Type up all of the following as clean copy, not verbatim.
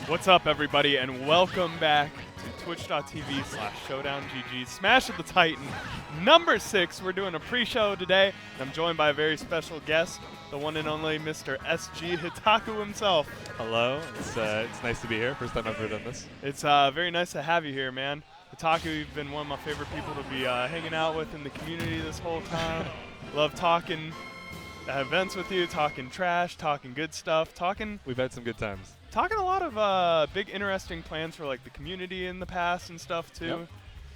What's up, everybody, and welcome back to twitch.tv/ShowdownGG Smash of the Titan number 6. We're doing a pre-show today, and I'm joined by a very special guest, the one and only Mr. SG Hitaku himself. Hello, it's nice to be here. First time I've ever done this. It's very nice to have you here, man. Hitaku, you've been one of my favorite people to be hanging out with in the community this whole time. Love talking events with you, talking trash, talking good stuff, We've had some good times. Talking a lot of big, interesting plans for like the community in the past and stuff too. Yep.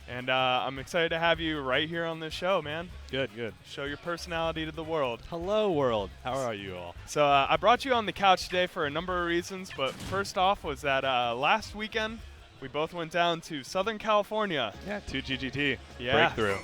And I'm excited to have you right here on this show, man. Good, good. Show your personality to the world. Hello, world. How are you all? So I brought you on the couch today for a number of reasons, but first off was that last weekend we both went down to Southern California. Yeah, 2GGT. Yeah. Breakthrough.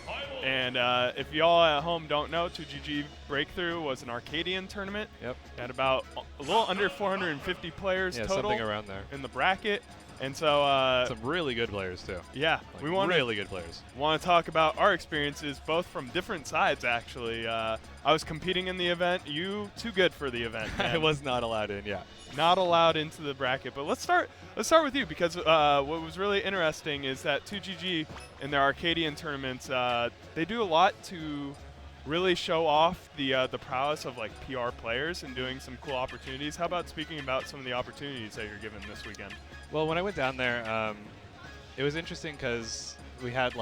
And if y'all at home don't know, 2GG Breakthrough was an Arcadian tournament. Yep. Had about a little under 450 players total. Something around there. In the bracket. And so some really good players too. Yeah, like we want really good players. Want to talk about our experiences, both from different sides. Actually, I was competing in the event. You too good for the event. I was not allowed in. Yeah, not allowed into the bracket. But let's start with you, because what was really interesting is that 2GG in their Arcadian tournaments, they do a lot to really show off the prowess of like PR players and doing some cool opportunities. How about speaking about some of the opportunities that you're given this weekend? Well, when I went down there, it was interesting because we had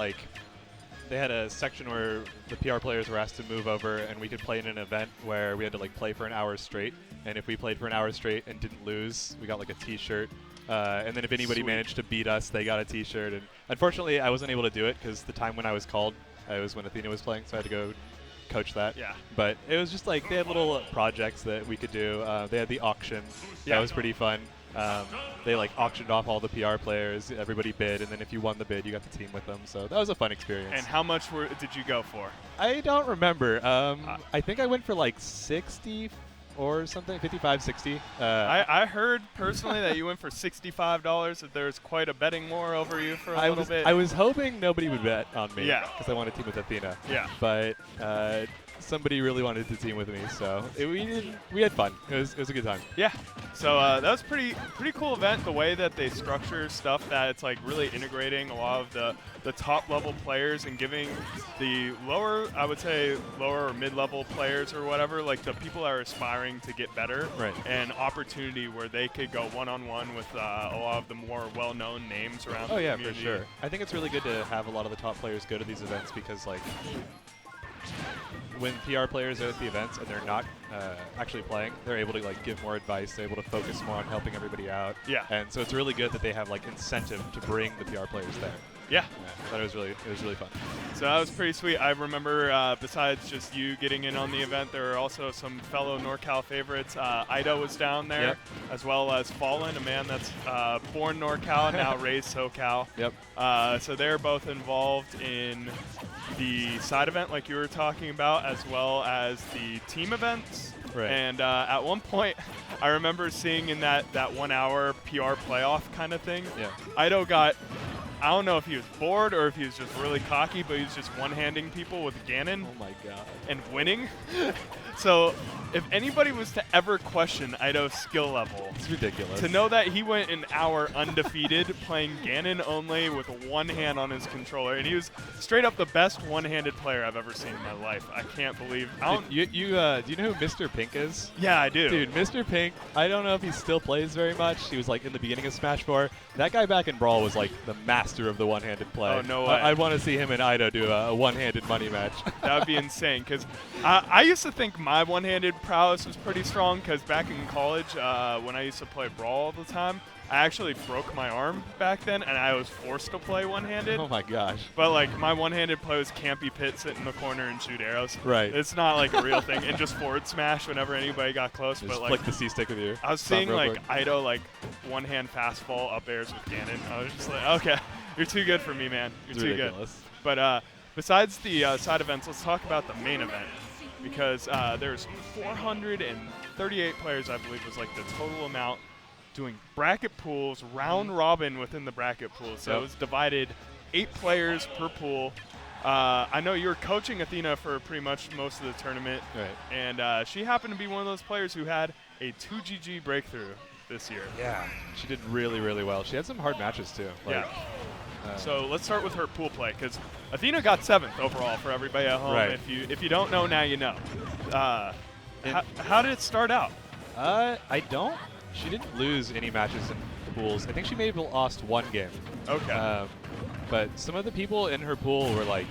they had a section where the PR players were asked to move over, and we could play in an event where we had to play for an hour straight. And if we played for an hour straight and didn't lose, we got a T-shirt. And then if anybody managed to beat us, they got a T-shirt. And unfortunately, I wasn't able to do it because the time when I was called, it was when Athena was playing, so I had to go coach that. Yeah. But it was just they had little projects that we could do. They had the auction. Yeah. That was pretty fun. They auctioned off all the PR players. Everybody bid, and then if you won the bid, you got to team with them. So that was a fun experience. And how much did you go for? I don't remember. I think I went for 60 or something, 55, 60. I heard personally that you went for $65. That there's quite a betting war over you for a little bit. I was hoping nobody would bet on me. Yeah. Because I wanted to team with Athena. Yeah. But somebody really wanted to team with me, so we had fun. It was a good time. Yeah. So that was pretty cool event. The way that they structure stuff, that it's really integrating a lot of the top level players and giving the lower, I would say lower or mid level players or whatever, the people that are aspiring to get better, right, an opportunity where they could go one-on-one with a lot of the more well-known names around. Oh the yeah, community. for sure. I think it's really good to have a lot of the top players go to these events because when PR players are at the events and they're not actually playing, they're able to give more advice. They're able to focus more on helping everybody out. Yeah. And so it's really good that they have incentive to bring the PR players there. Yeah. I thought it was really fun. So that was pretty sweet. I remember besides just you getting in on the event, there were also some fellow NorCal favorites. Ido was down there, yep, as well as Fallen, a man that's born NorCal, now raised SoCal. Yep. So they're both involved in the side event like you were talking about, as well as the team events. Right. And at one point, I remember seeing in that 1 hour PR playoff kind of thing, yeah, Ido got, I don't know if he was bored or if he was just really cocky, but he was just one-handing people with Ganon. Oh my god. And winning. So if anybody was to ever question Ido's skill level, It's ridiculous. to know that he went an hour undefeated playing Ganon only with one hand on his controller, and he was straight up the best one-handed player I've ever seen in my life. I can't believe. Do you know who Mr. Pink is? Yeah, I do. Dude, Mr. Pink, I don't know if he still plays very much. He was in the beginning of Smash 4. That guy back in Brawl was the master of the one-handed play. Oh, no way. I'd want to see him and Ido do a one-handed money match. That would be insane, because I used to think my one-handed prowess was pretty strong, because back in college, when I used to play Brawl all the time, I actually broke my arm back then, and I was forced to play one-handed. Oh my gosh. But my one-handed play was Campy Pit, sit in the corner and shoot arrows. Right. It's not a real thing, and just forward smash whenever anybody got close. Just But flick the C-stick with your I was seeing thumb real quick. Ido one-hand fastball up airs with Ganon. I was just okay, you're too good for me, man. You're It's too ridiculous. good. But besides the side events, let's talk about the main event, because there's 438 players, I believe, was the total amount, doing bracket pools, round robin within the bracket pool. So it was divided 8 players per pool. I know you were coaching Athena for pretty much most of the tournament, Right. and she happened to be one of those players who had a 2GG breakthrough. this year. Yeah, she did really, really well. She had some hard matches too. Like, So let's start with her pool play, because Athena got 7th overall for everybody at home. Right. If you don't know, now you know. How did it start out? She didn't lose any matches in pools. I think she maybe lost 1 game. Okay. But some of the people in her pool were like,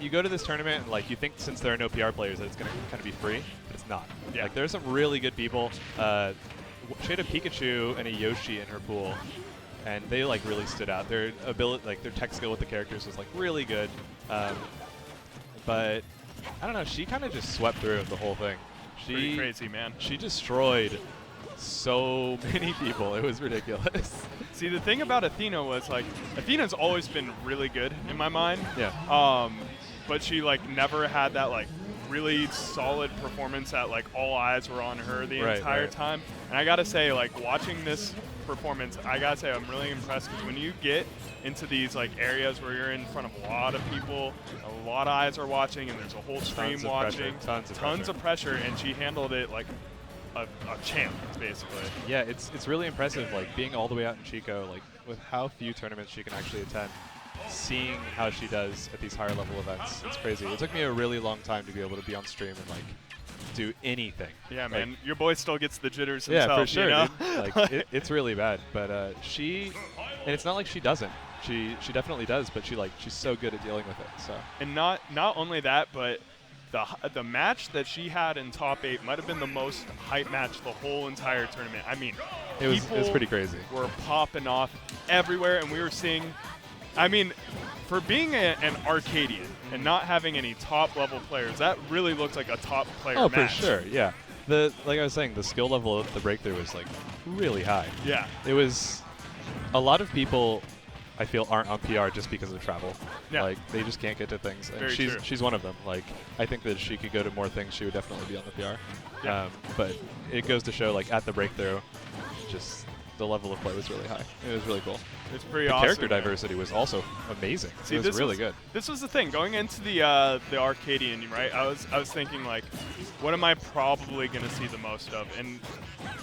you go to this tournament and like you think since there are no PR players that it's gonna kind of be free, but it's not. Yeah. Like there's some really good people. She had a Pikachu and a Yoshi in her pool, and they like really stood out. Their ability, like their tech skill with the characters was like really good. But I don't know, she kind of just swept through the whole thing. Pretty crazy, man. She destroyed so many people. It was ridiculous. See, the thing about Athena was like, Athena's always been really good in my mind. Yeah. But she like never had that like really solid performance that like all eyes were on her the entire time. And I gotta say, like watching this performance, I gotta say I'm really impressed, because when you get into these like areas where you're in front of a lot of people, a lot of eyes are watching, and there's a whole stream watching, tons of pressure, and she handled it like a champ, basically. Yeah, it's really impressive, like being all the way out in Chico, like with how few tournaments she can actually attend, seeing how she does at these higher level events. It's crazy. It took me a really long time to be able to be on stream and like do anything. Yeah, like, man, your boy still gets the jitters himself. Yeah, for sure. You know? Like it's really bad, but and it's not like she doesn't. She definitely does, but she's so good at dealing with it. So. And not only that, but the match that she had in top 8 might have been the most hype match the whole entire tournament. I mean, it was pretty crazy. Were popping off everywhere, and we were seeing. I mean, for being an Arcadian and not having any top level players, that really looked like a top player match. Oh, for sure, yeah. Like I was saying, the skill level of the breakthrough was like really high. Yeah. It was a lot of people I feel aren't on PR just because of travel. Yeah. Like they just can't get to things. And Very true. She's one of them. Like I think that if she could go to more things, she would definitely be on the PR. Yeah. But it goes to show, like at the breakthrough, just the level of play was really high. It was really cool. It's pretty the awesome. Character diversity was also amazing. See, it was really good. This was the thing going into the Arcadian, right? I was thinking like, what am I probably gonna see the most of? And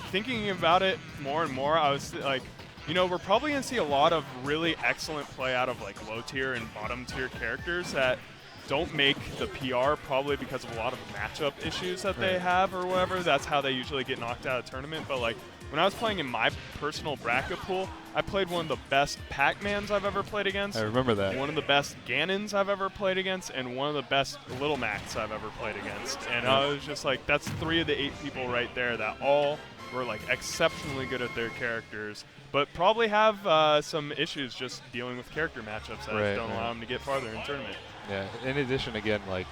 thinking about it more and more, I was like, you know, we're probably going to see a lot of really excellent play out of like low tier and bottom tier characters that don't make the PR, probably because of a lot of matchup issues that they have or whatever. That's how they usually get knocked out of tournament. But like when I was playing in my personal bracket pool, I played one of the best Pac-Mans I've ever played against. I remember that. One of the best Ganons I've ever played against, and one of the best Little Macs I've ever played against. And I was just like, that's 3 of the 8 people right there that all were like exceptionally good at their characters, but probably have some issues just dealing with character matchups that don't allow them to get farther in tournament. Yeah. In addition, again, like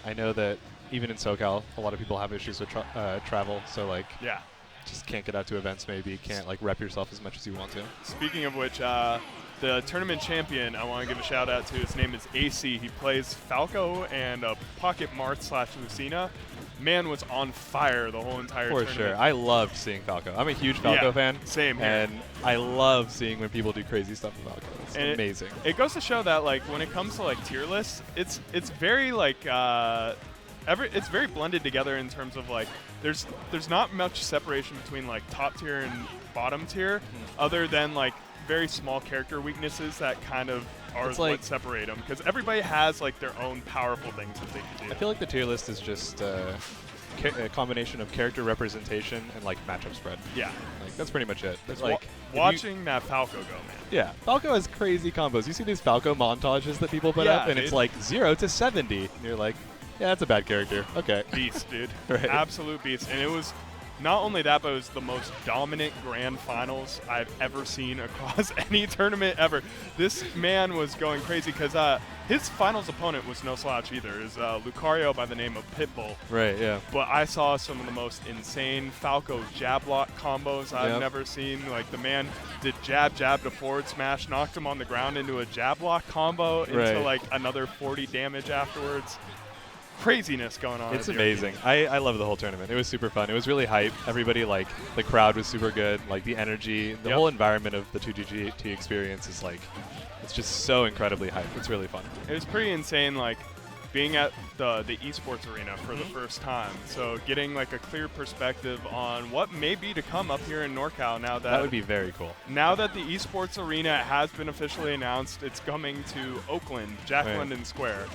I know that even in SoCal, a lot of people have issues with travel. So like, just can't get out to events. Maybe can't like rep yourself as much as you want to. Speaking of which, the tournament champion, I want to give a shout out to. His name is AC. He plays Falco and Pocket Marth / Lucina. Man was on fire the whole entire tournament. For sure. I loved seeing Falco. I'm a huge Falco fan. Same here. And I love seeing when people do crazy stuff with Falco. It's amazing. It goes to show that like when it comes to like tier lists, it's very like it's very blended together in terms of like there's not much separation between like top tier and bottom tier, other than like very small character weaknesses that kind of are what separate them, because everybody has like their own powerful things that they can do. I feel like the tier list is just a combination of character representation and like matchup spread. Yeah, like that's pretty much it. It's like watching that Falco go, man. Yeah, Falco has crazy combos. You see these Falco montages that people put up, and it's like 0 to 70, and you're like, yeah, that's a bad character. Okay, beast, dude. Absolute beast. And it was not only that, but it was the most dominant grand finals I've ever seen across any tournament ever. This man was going crazy because his finals opponent was no slouch either. It was Lucario by the name of Pitbull. Right, yeah. But I saw some of the most insane Falco jab lock combos I've never seen. Like the man did jab to forward smash, knocked him on the ground into a jab lock combo into like another 40 damage afterwards. Craziness going on. It's amazing. I love the whole tournament. It was super fun. It was really hype. Everybody, like, the crowd was super good. Like, the energy, the whole environment of the 2GG experience is, like, it's just so incredibly hype. It's really fun. It was pretty insane. Like, being at the esports arena for the first time. So getting like a clear perspective on what may be to come up here in NorCal now that would be very cool. Now that the esports arena has been officially announced, it's coming to Oakland, Jack London Square.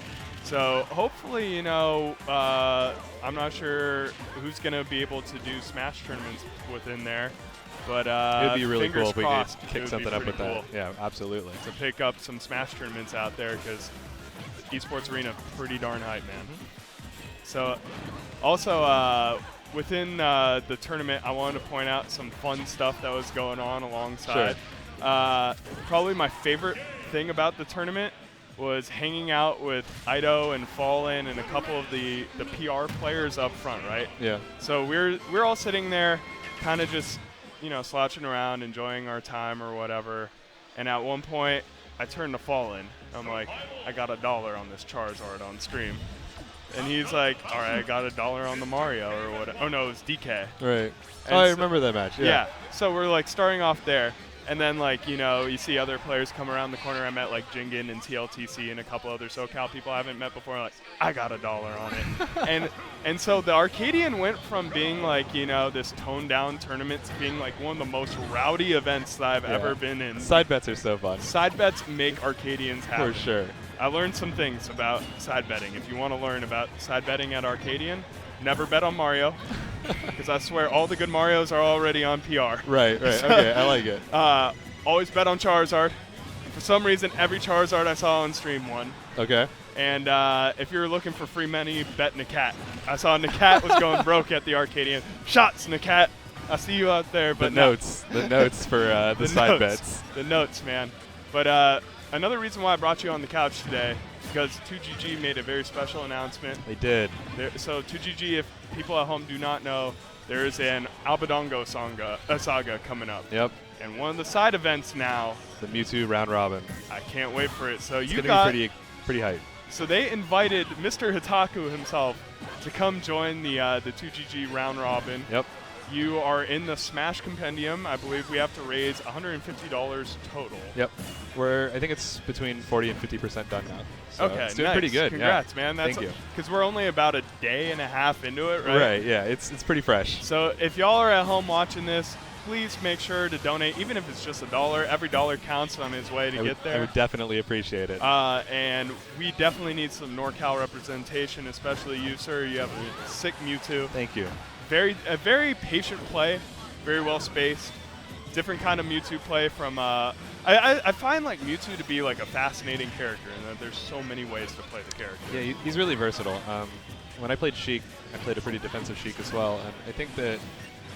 So hopefully, you know, I'm not sure who's going to be able to do Smash tournaments within there, but it would be really cool if we could kick something up with cool. that. Yeah, absolutely. To pick up some Smash tournaments out there, because esports arena pretty darn hype, man. So also within the tournament, I wanted to point out some fun stuff that was going on alongside. Sure. Probably my favorite thing about the tournament was hanging out with Ido and Fallen and a couple of the PR players up front, right? Yeah. So we're all sitting there, kind of just, you know, slouching around, enjoying our time or whatever. And at one point, I turned to Fallen. I'm like, I got $1 on this Charizard on stream. And he's like, all right, I got $1 on the Mario or what? Oh no, it was DK. Right. And I remember that match. Yeah. So we're like starting off there. And then, like, you know, you see other players come around the corner. I met, like, Jingen and TLTC and a couple other SoCal people I haven't met before. Like, I got $1 on it. and so the Arcadian went from being, like, you know, this toned-down tournament to being, like, one of the most rowdy events that I've ever been in. Side bets are so fun. Side bets make Arcadians happy. For sure. I learned some things about side betting. If you want to learn about side betting at Arcadian, never bet on Mario. Because I swear all the good Marios are already on PR. Right. Okay, I like it. Always bet on Charizard. For some reason, every Charizard I saw on stream won. Okay. And if you're looking for free money, bet Nakat. I saw Nakat was going broke at the Arcadian. Shots, Nakat. I see you out there. But the notes for the side bets. The notes, man. But another reason why I brought you on the couch today, because 2GG made a very special announcement. They did. So 2GG, if people at home do not know, there is an Albadongo saga coming up. Yep. And one of the side events now, the Mewtwo round robin. I can't wait for it. So it's gonna be pretty hype. So they invited Mr. Hitaku himself to come join the 2GG round robin. Yep. You are in the Smash Compendium. I believe we have to raise $150 total. Yep. I think it's between 40 and 50% done now. So okay, it's doing nice. pretty good. Congrats, man. Thank you. Because we're only about a day and a half into it, right? Right, yeah. It's pretty fresh. So if y'all are at home watching this, please make sure to donate, even if it's just $1. Every dollar counts on his way to get there. I would definitely appreciate it. And we definitely need some NorCal representation, especially you, sir. You have a sick Mewtwo. Thank you. A very patient play, very well spaced. Different kind of Mewtwo play from. I find like Mewtwo to be like a fascinating character, and that there's so many ways to play the character. Yeah, he's really versatile. When I played Sheik, I played a pretty defensive Sheik as well, and I think that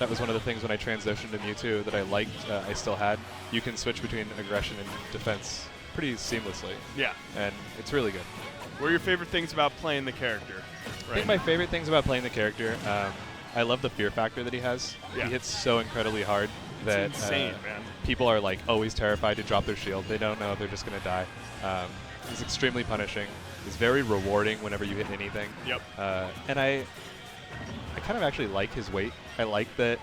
was one of the things when I transitioned to Mewtwo that I liked. I still had. You can switch between aggression and defense pretty seamlessly. Yeah. And it's really good. What are your favorite things about playing the character? I think my favorite things about playing the character. I love the fear factor that he has. Yeah. He hits so incredibly hard that it's insane, man. People are like always terrified to drop their shield. They don't know if they're just going to die. He's extremely punishing. He's very rewarding whenever you hit anything. Yep. And I kind of actually like his weight. I like that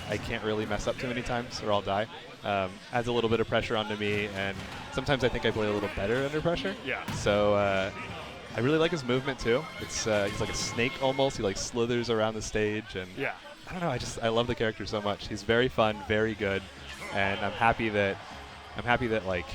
I can't really mess up too many times or I'll die. Adds a little bit of pressure onto me, and sometimes I think I play a little better under pressure. Yeah. So I really like his movement too. It's he's like a snake almost. He like slithers around the stage, and yeah. I don't know. I love the character so much. He's very fun, very good, and I'm happy that like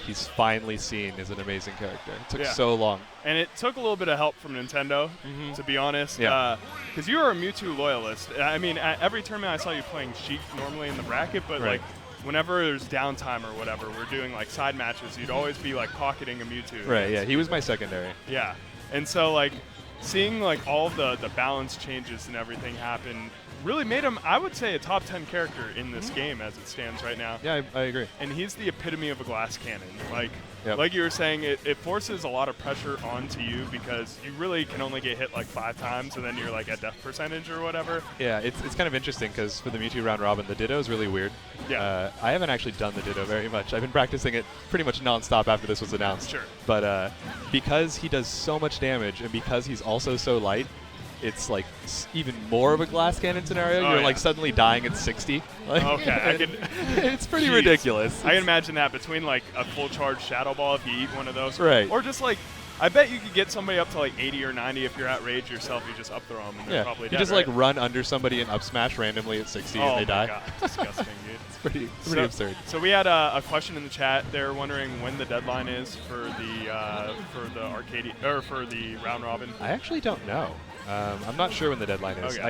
he's finally seen as an amazing character. It took so long. And it took a little bit of help from Nintendo, to be honest. Yeah. Because you were a Mewtwo loyalist. I mean, at every tournament I saw you playing Sheik normally in the bracket, but like whenever there's downtime or whatever, we're doing like side matches, you'd always be like pocketing a Mewtwo. Right, yeah. He was my secondary. Yeah. And so like seeing like all of the balance changes and everything happen really made him, I would say, a top 10 character in this game as it stands right now. Yeah, I agree. And he's the epitome of a glass cannon. Like you were saying, it forces a lot of pressure onto you because you really can only get hit like 5 times and then you're like at death percentage or whatever. Yeah, it's kind of interesting because for the Mewtwo round robin, the Ditto is really weird. Yeah. I haven't actually done the Ditto very much. I've been practicing it pretty much nonstop after this was announced. Sure. But because he does so much damage and because he's also so light, it's like even more of a glass cannon scenario. You're like suddenly dying at 60. Like, okay, it's pretty ridiculous. I can imagine that between like a full charge Shadow Ball if you eat one of those, right? Or just like I bet you could get somebody up to like 80 or 90 if you're at rage yourself. You just up throw them and they're probably dead. You just right? like run under somebody and up smash randomly at 60 and they die. Oh my god, disgusting, dude. It's pretty absurd. So we had a question in the chat. They're wondering when the deadline is for the arcade or for the round robin. I actually don't know. I'm not sure when the deadline is. Okay. I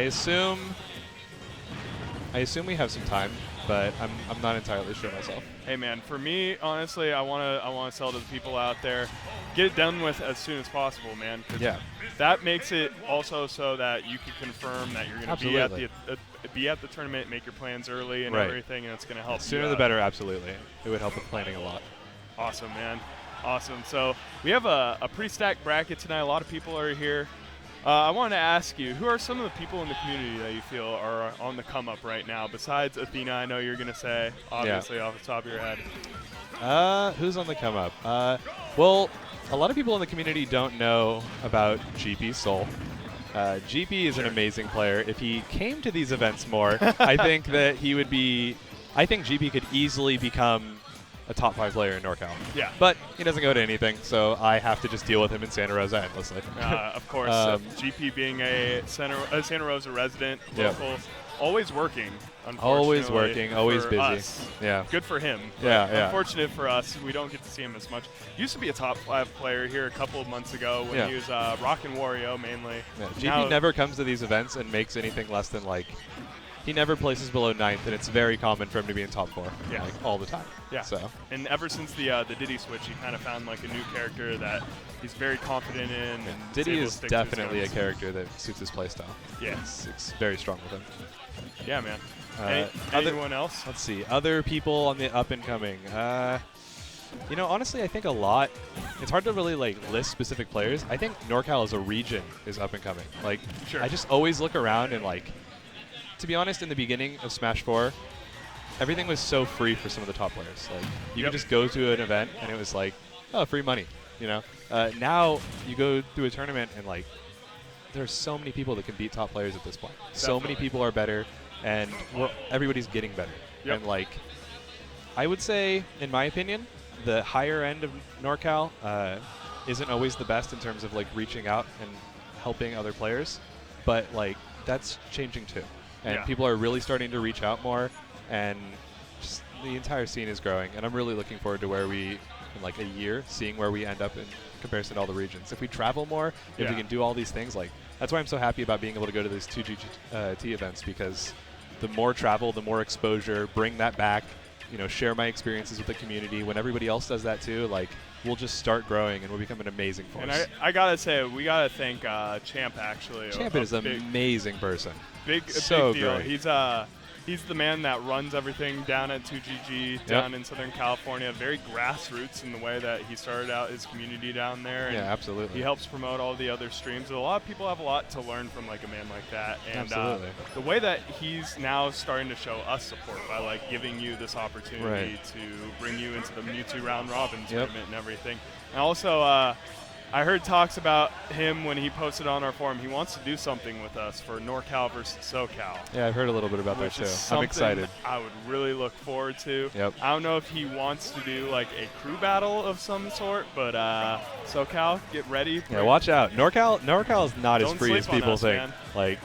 assume we have some time, but I'm not entirely sure myself. Hey man, for me, honestly, I wanna sell to the people out there. Get it done with as soon as possible, man. Yeah. That makes it also so that you can confirm that you're going to be at the tournament, make your plans early and everything, and it's going to help. The sooner the better, absolutely. It would help with planning a lot. Awesome, man. Awesome. So we have a pretty stacked bracket tonight. A lot of people are here. I wanted to ask you, who are some of the people in the community that you feel are on the come up right now? Besides Athena, I know you're going to say, obviously, off the top of your head. Who's on the come up? Well, a lot of people in the community don't know about GP Soul. GP is an amazing player. If he came to these events more, I think that he would be. I think GP could easily become a top 5 player in NorCal. Yeah. But he doesn't go to anything, so I have to just deal with him in Santa Rosa endlessly. Of course, GP being a Santa Rosa resident, local, always working. Always working, always busy. Us. Yeah. Good for him. Yeah. Unfortunate for us, we don't get to see him as much. Used to be a top 5 player here a couple of months ago when he was rocking Wario mainly. Yeah. GP never comes to these events and makes anything less than like. He never places below 9th, and it's very common for him to be in top 4, like all the time. Yeah. So. And ever since the Diddy switch, he kind of found like a new character that he's very confident in. And Diddy is definitely a character that suits his playstyle. Yeah. It's very strong with him. Yeah, man. Anyone else? Let's see. Other people on the up and coming. You know, honestly, I think a lot. It's hard to really like list specific players. I think NorCal as a region is up and coming. Like, I just always look around and like. To be honest, in the beginning of Smash 4, everything was so free for some of the top players. Like you could just go to an event and it was like, oh, free money. You know. Now you go through a tournament and like, there's so many people that can beat top players at this point. Definitely. So many people are better, and everybody's getting better. And like, I would say, in my opinion, the higher end of NorCal isn't always the best in terms of like reaching out and helping other players, but like that's changing too. And people are really starting to reach out more, and just the entire scene is growing. And I'm really looking forward to where we, in like a year, seeing where we end up in comparison to all the regions. If we travel more, if we can do all these things, like that's why I'm so happy about being able to go to these 2GT events, because the more travel, the more exposure, bring that back, you know, share my experiences with the community. When everybody else does that too, like we'll just start growing and we'll become an amazing force. And I gotta say, we gotta thank Champ actually. Champ is an amazing person. Big so deal. Great. He's the man that runs everything down at 2GG down in Southern California. Very grassroots in the way that he started out his community down there. And absolutely. He helps promote all the other streams. A lot of people have a lot to learn from like a man like that. And the way that he's now starting to show us support by like giving you this opportunity to bring you into the Mewtwo round robin tournament and everything. And also, I heard talks about him when he posted on our forum. He wants to do something with us for NorCal versus SoCal. Yeah, I've heard a little bit about that too. I'm excited. I would really look forward to. Yep. I don't know if he wants to do like a crew battle of some sort, but SoCal, get ready. Yeah, watch out. NorCal is not as free as people think. Man. Like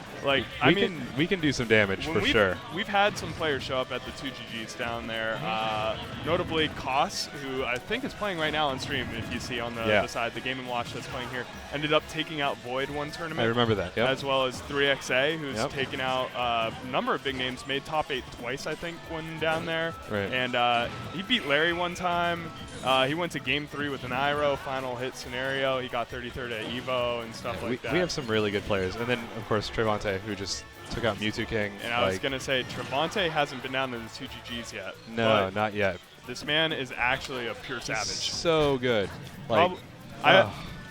we can do some damage for sure. We've had some players show up at the 2GGs down there, notably Koss, who I think is playing right now on stream. If you see on the side, the Game & Watch that's playing here, ended up taking out Void one tournament. I remember that. As well as 3XA, who's taken out a number of big names, made top 8 twice, I think, when down there. Right. And he beat Larry one time. He went to Game 3 with an Iroh, final hit scenario. He got 33rd at EVO and stuff like that. We have some really good players. And then, of course, Trevante, who just took out Mewtwo King. And I was going to say, Trevante hasn't been down to the 2GGs yet. No, not yet. This man is actually a pure savage. So good. Like,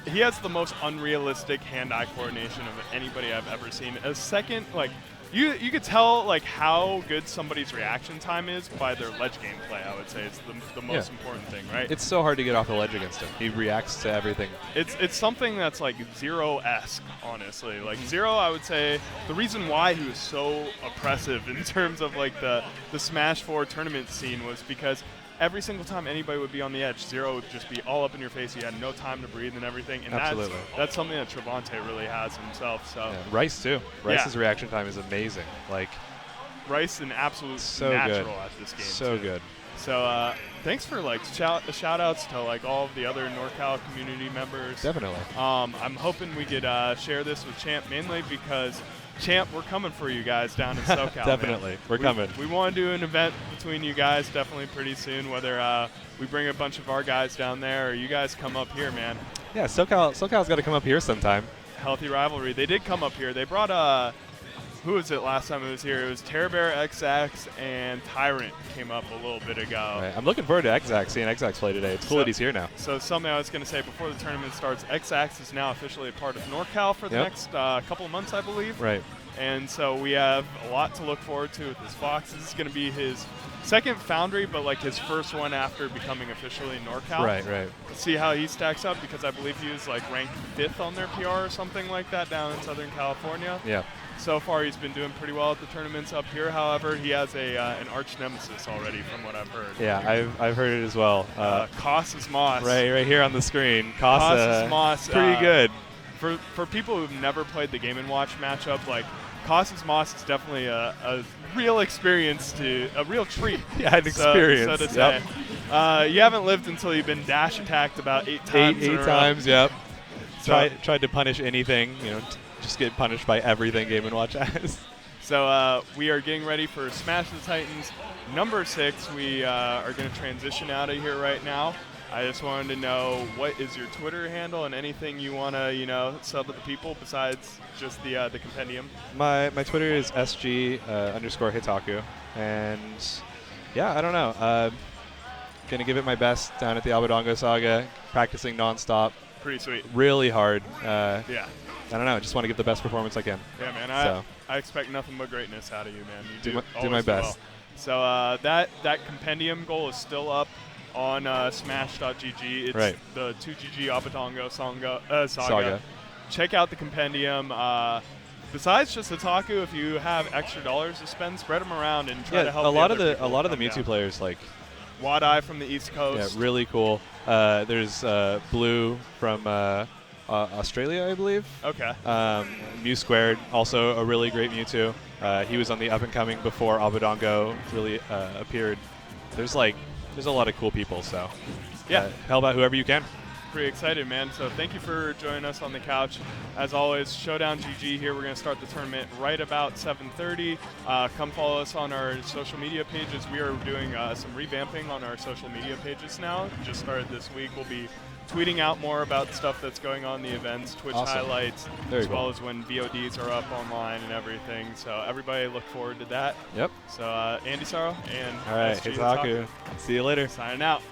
he has the most unrealistic hand-eye coordination of anybody I've ever seen. A second, like, you could tell like how good somebody's reaction time is by their ledge gameplay. I would say it's the most important thing, right? It's so hard to get off the ledge against him. He reacts to everything. It's something that's like Zero-esque, honestly. Like Zero, I would say the reason why he was so oppressive in terms of like the Smash 4 tournament scene was because every single time anybody would be on the edge, Zero would just be all up in your face. He had no time to breathe and everything. And Absolutely. that's something that Trevante really has himself. So Rice too. Rice's reaction time is amazing. Like Rice, an absolute so natural good. at this game. So too. good. So thanks for like shout outs to like all of the other NorCal community members. Definitely. I'm hoping we could share this with Champ mainly because Champ, we're coming for you guys down in SoCal. Definitely. Man. We're coming. We want to do an event between you guys definitely pretty soon, whether we bring a bunch of our guys down there or you guys come up here, man. Yeah, SoCal's got to come up here sometime. Healthy rivalry. They did come up here. They brought who was it last time it was here? It was Terror Bear, XX, and Tyrant came up a little bit ago. Right. I'm looking forward to XX, seeing XX play today. It's cool that he's here now. So something I was going to say before the tournament starts, XX is now officially a part of NorCal for the next couple of months, I believe. Right. And so we have a lot to look forward to with this Fox. This is going to be his second Foundry, but like his first one after becoming officially NorCal. Right, right. Let's see how he stacks up because I believe he was like ranked 5th on their PR or something like that down in Southern California. Yeah. So far, he's been doing pretty well at the tournaments up here. However, he has an arch nemesis already, from what I've heard. Yeah, I've heard it as well. Casas Moss. Right here on the screen. Casas Moss. Pretty good. For people who've never played the Game & Watch matchup, like Casas Moss is definitely a real experience a real treat. Yeah, an experience. So to say. You haven't lived until you've been dash attacked about 8 times. Eight times. Yep. So tried to punish anything. Just get punished by everything Game & Watch has. So we are getting ready for Smash the Titans number 6. We are going to transition out of here right now. I just wanted to know, what is your Twitter handle and anything you want to, sell to the people besides just the compendium? My Twitter is SG_Hitaku. And yeah, I don't know. Going to give it my best down at the Abadongo Saga, practicing nonstop. Pretty sweet. Really hard. Yeah. I don't know. I just want to give the best performance I can. Yeah, man. I expect nothing but greatness out of you, man. You do my best. Well. So that compendium goal is still up on Smash.gg. It's the 2GG Abadongo Saga. Check out the compendium. Besides just Hitaku, if you have extra dollars to spend, spread them around and try to help. A lot of the Mewtwo players like Wad Eye from the East Coast. Yeah, really cool. There's Blue from Australia, I believe. Okay. Mew Squared, also a really great Mewtwo. He was on the up and coming before Abadongo really appeared. There's a lot of cool people, so help out whoever you can. Pretty excited, man. So thank you for joining us on the couch. As always, ShowdownGG here. We're going to start the tournament right about 7:30. Come follow us on our social media pages. We are doing some revamping on our social media pages now. Just started this week. We'll be tweeting out more about stuff that's going on in the events, Twitch highlights, as well as when VODs are up online and everything. So everybody look forward to that. Yep. So Andy Sorrow and all right, Hitaku. See you later. Signing out.